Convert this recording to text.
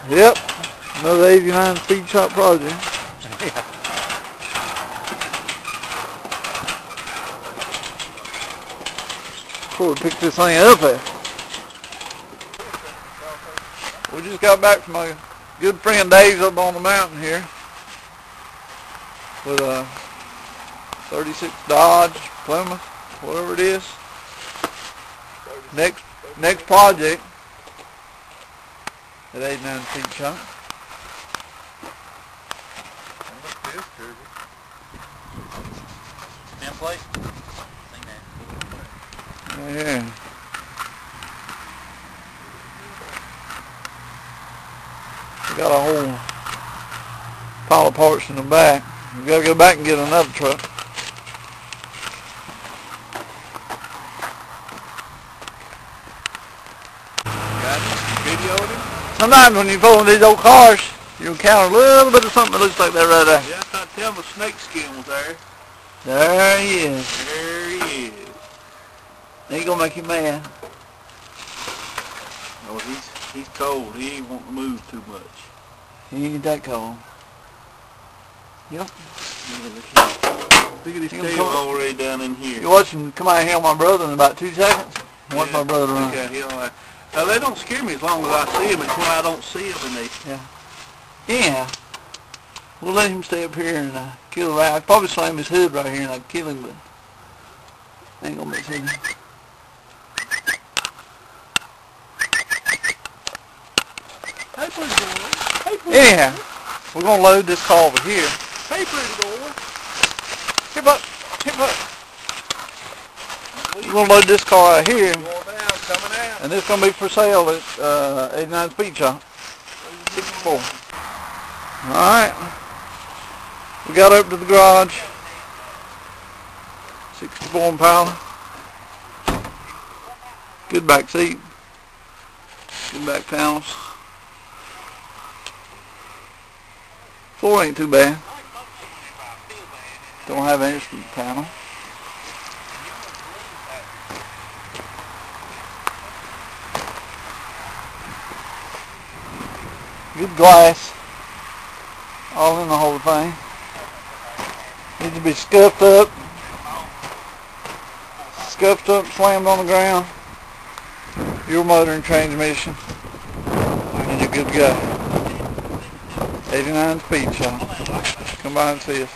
Yep, another 89 speed shop project. Yeah. Before we pick this thing up at. We just got back from my good friend Dave's up on the mountain here with a 36 Dodge, Plymouth, whatever it is. Next project at 89 feet shop. Template? Yeah. We got a whole pile of parts in the back. We gotta go back and get another truck. Got it? Videoed it? Sometimes when you pull in these old cars, you encounter a little bit of something that looks like that right there. Yeah, I thought tell him a snake skin was there. There he is. There he is. Ain't gonna make you mad. Oh, he's cold. He ain't wanting to move too much. He ain't that cold. Yep. Yeah, look at his tail already down in here. You watch him come out and hail my brother in about 2 seconds. Watch my brother run. Okay, now they don't scare me as long as I see him. It's when I don't see him and they... Yeah. We'll let him stay up here and kill the rat. I'd probably slam his hood right here and I'd kill him, but I ain't gonna mess with him. Hey, pretty boy. Hey, pretty Anyhow, we're gonna load this car over here. Hey, pretty boy. Here, bud. Here, bud. We're gonna load this car right here, Going down, coming out. and it's gonna be for sale at 89 Speed Shop. 64. Alright. We got up to the garage. 64 Impala. Good back seat. Good back panels. Floor ain't too bad. Don't have an instrument panel. Good glass. All in the whole thing. Needs to be scuffed up. Scuffed up, slammed on the ground. Your motor and transmission. And you're good to go. 89 Speed Shop. Come by and see us.